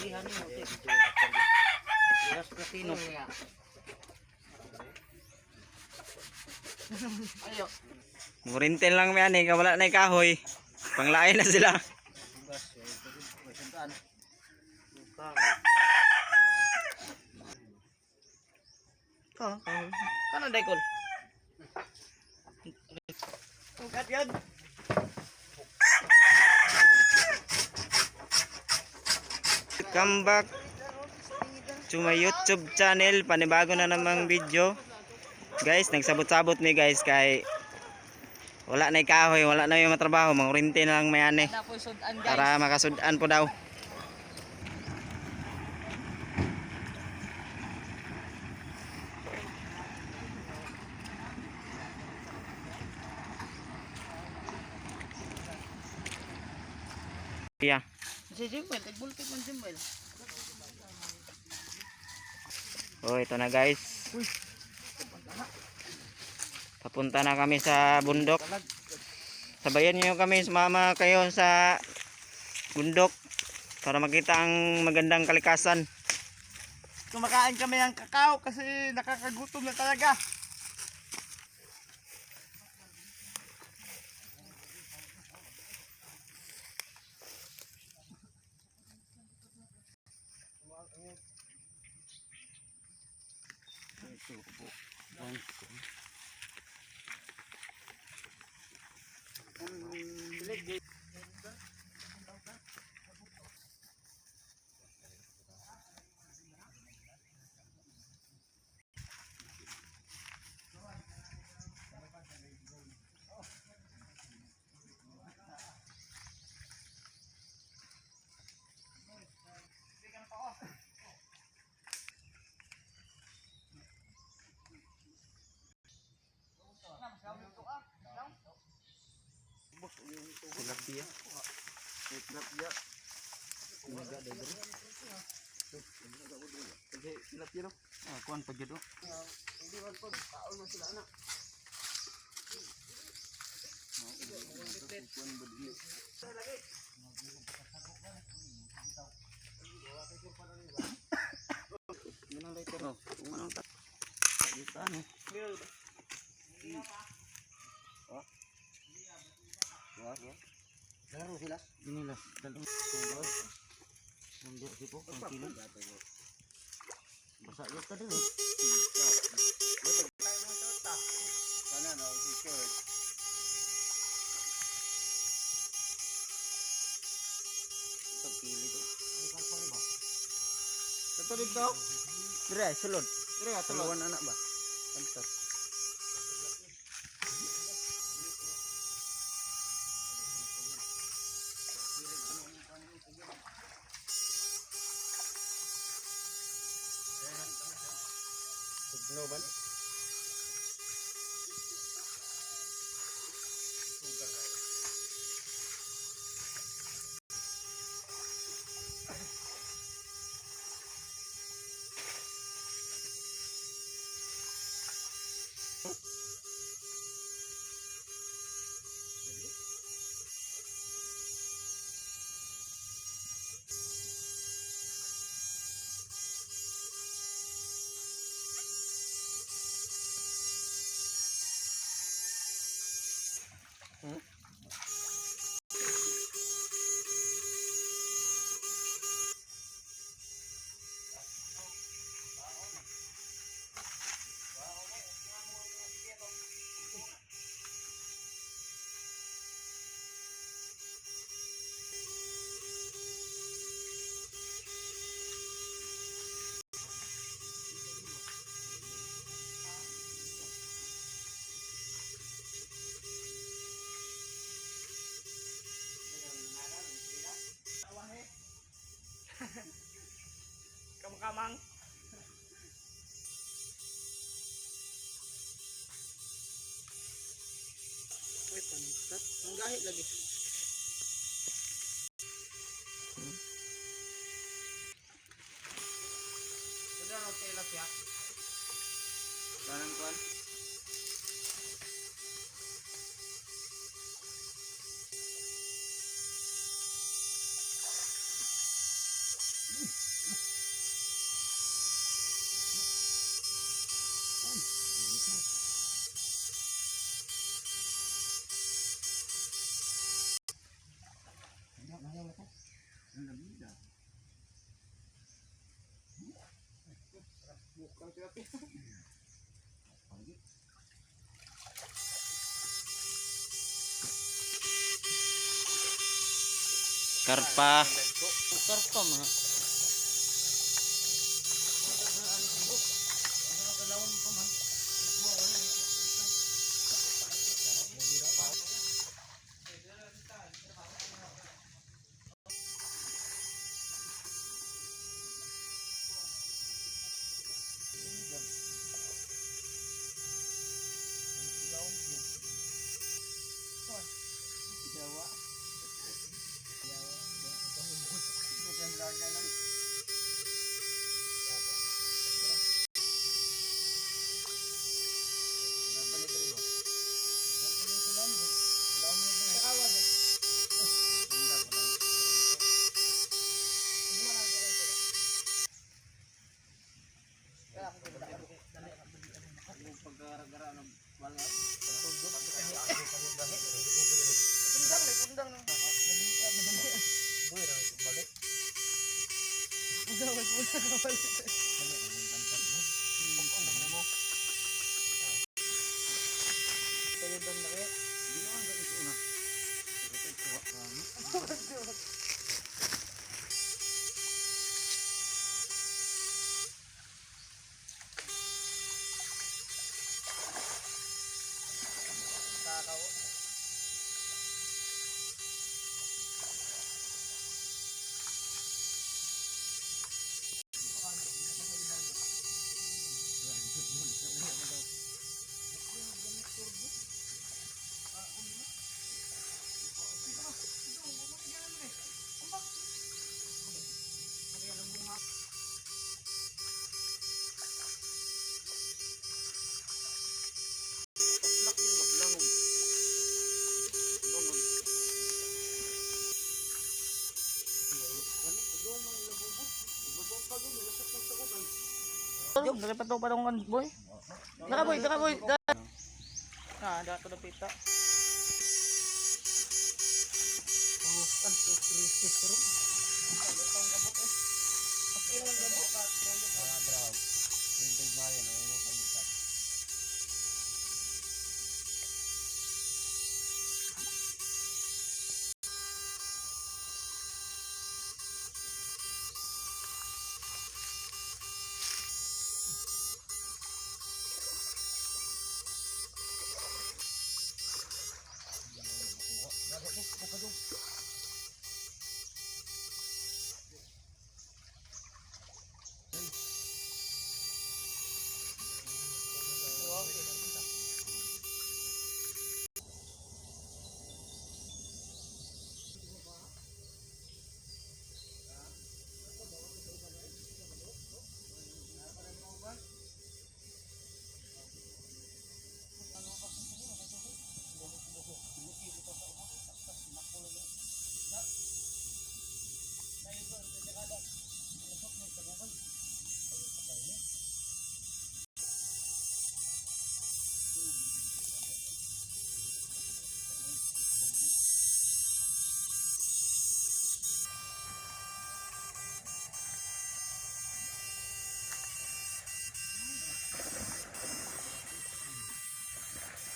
Ihan mo te. Ras platino. Ayo. Murintin lang yan eh, wala na kahoy. Panglain na sila. Kana daikol. Ugat yan. Welcome back to my YouTube channel. Panibago na namang video. Guys, nagsabot-sabot mi guys kay wala na kahoy, wala na yung matrabaho, mangurintin lang mayani para makasudan po daw. Yeah. Si Jimwell, tagbultik man Jimwell. Oh, ito na guys. Papunta na kami sa bundok. Sabayan niyo kami, sumama kayo sa bundok para makita ang magandang kalikasan. Kumakain kami ng kakao kasi nakakagutom na talaga. Tilapia. Tilapia. Umaga deh bro. Tilapia no. Ah, kuan pagid do. Hindi man po, kaon mo sila anak. Minang lighter no. Manang tak. Kita no. Oh. Ya. Laro sila. Inilah dalung tunggal. Mundur sipo kilo. Basa yun tadi no. Sana no, t-shirt. Itong pili do. Ay kalpali ba? Katulid daw. Dire sulod. Dire ka tulog. Tuluan anak ba? Kantos. No ban? Kamang-kamang. Uy, panisat. Ang gahit lagi. Sudah no tilapia. Kanang kuan. Karpa. Karpa mga. Dari patong kan boy. Daka boy, daka boy. Nah, ada tuh pita.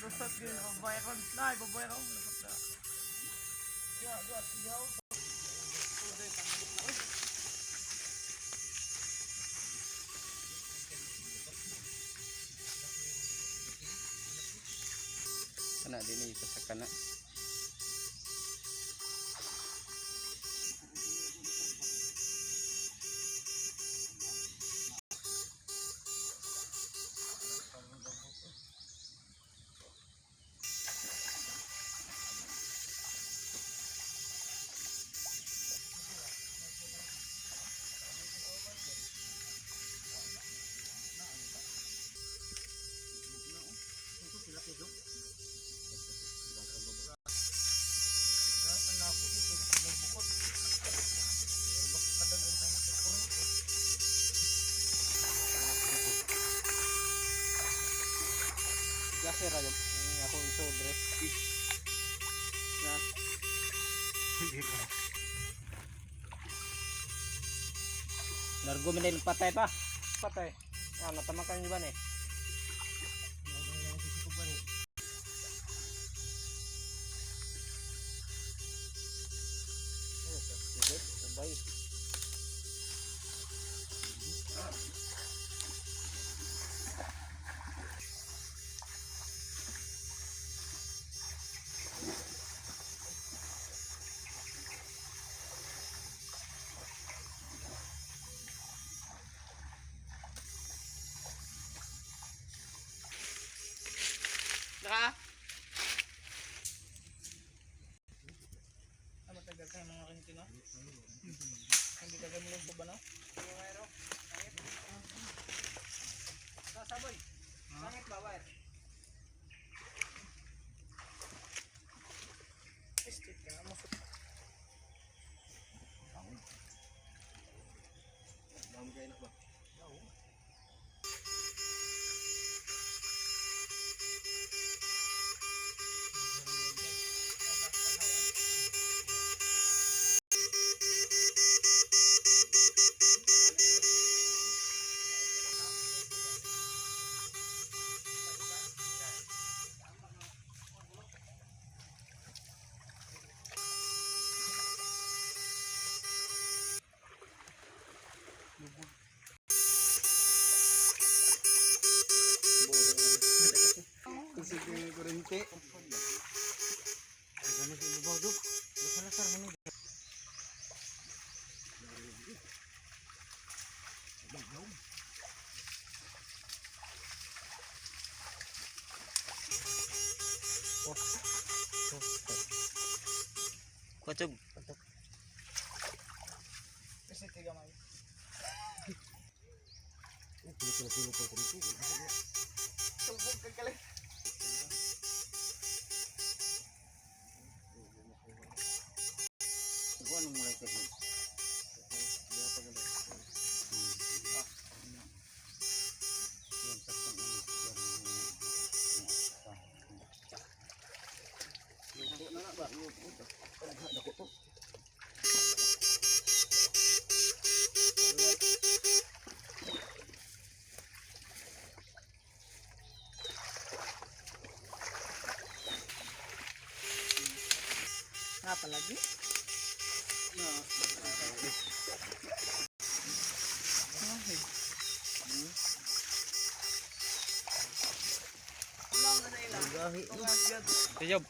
Lusot din, babayron. Nay, babayron. Lusot na. Ya, dua, tiga. Kana din isa sa kana. Gasera yun. Ako yung sobre. Na. Largo mo din patay pa. Patay. Ah, natamakan niyo ba ni? Saka. Matagal tayo mga kanito na. Hindi ka gamulong po ba na? Sasaboy. Langit ba, wire? Estate ka na mo. Dami kayo na ba? Sige, kurente. Ano sa ibabaw do? Lasar mo ni. Kutsog. Kasi tiga may. Sulbog ka kalay. Ano mulai ko? Apa lagi? Tiyob.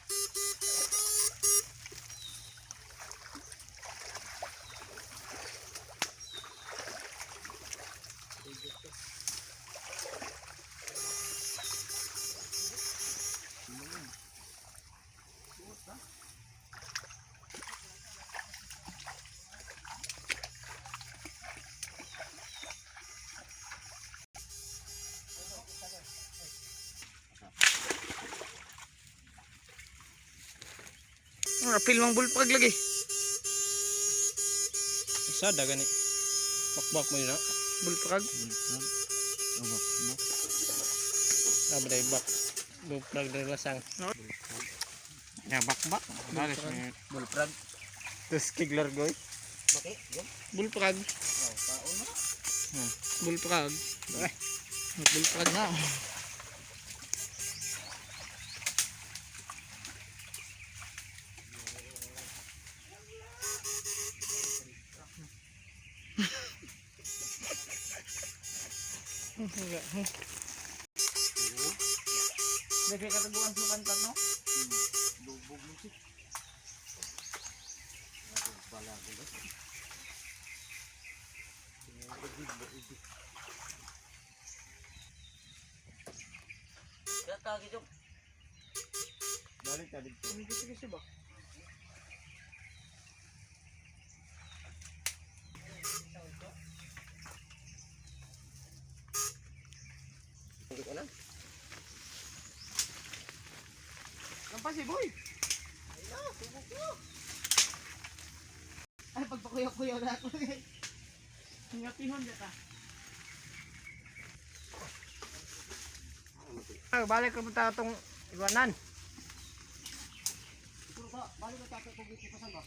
Apil mang bulpag lagi. Isa dagan ni. Bakbak mo yun ha. Bulpag. Sabi day bak. Bulprag day lasang. Ya bakbak. Bulpag. Terus kiglar goy. Bulpag. Bulpag. Bulpag na. Lagi katabuan sa pantat no? Lubog mo si. Kata gitu. Balik tadi. Sige ba? Lampas si boy. Ay na, subok mo. Ay, pagpakuyaw-kuyaw na ako. Ngapihon dito. Ay, balik ka punta itong iwanan. Puro ka, balik ka tato kung ito pasan ba?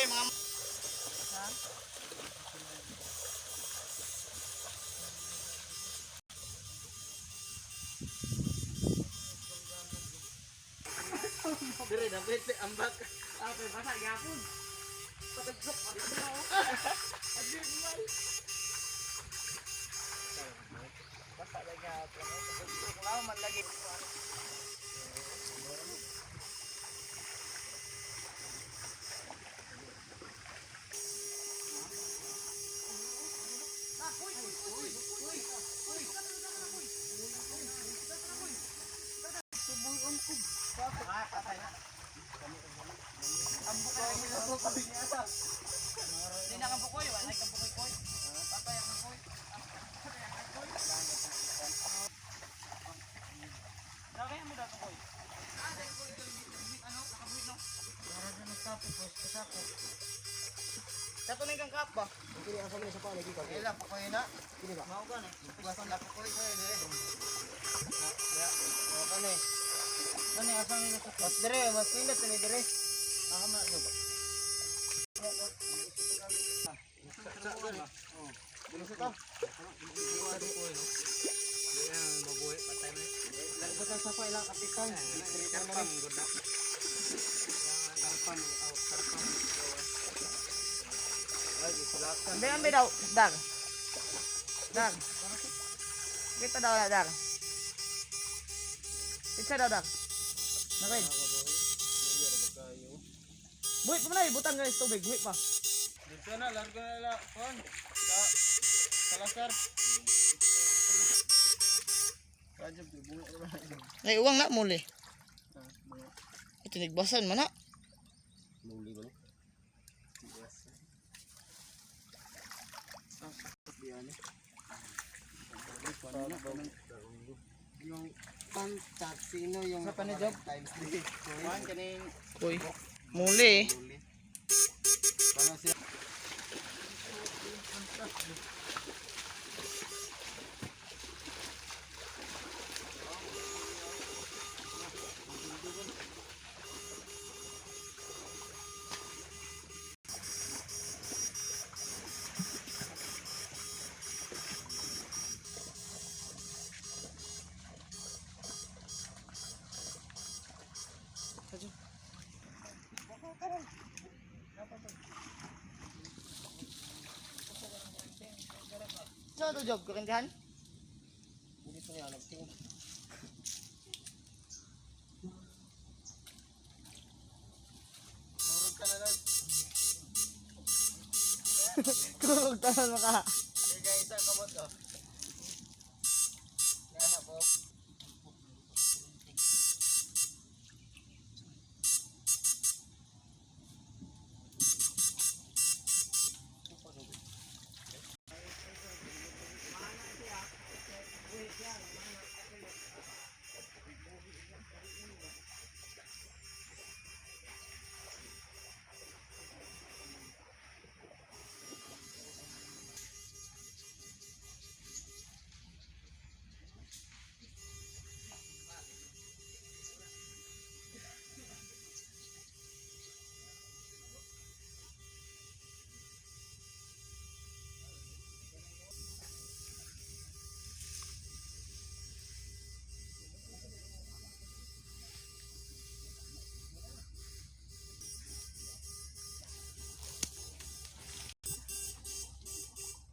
boy, mga... Ha? Dire, dapat ambak. Apa basa gyapon. Patagsok pa dito na oh. Adil man. Basa na gyapon. Patagsok lao man lagi. Hindi na kang bukoy, wala kang bukoy koy. Patay ang bukoy. Dagay mo daw koy. Ano, nakabuhit no? Para sa nagtapo po sa ko. Kato ning kang kap ba? Kini asa man sa pa lagi ka. Ila po koy na. Kini ba? Mao gan eh. Basan la po koy dire. Ya, o kani. Kani asa ni sa mas dire, mas pindat ni dire. Ah, ma yo ba? Ambil daw, dar. Dar. Kita daw na dar. Kita daw dar. Narin. Buhit pa na, butang guys tubig, buhit pa. Dito na, largo na lang. Kon. Salasar. Ay, uwang na muli. Ito nagbasan man na. Muli ba? Yung contact sino yung Sa panidog? times 3. Kuhan kaning uy, muli. Para siya So, ito job, kurintihan? hindi pa niya nagting. Murag ka na lang. Kurog tanan mo ka. Sige, isa kamot oh. Yan na po.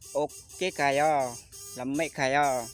Okay kayo. Lamay kayo.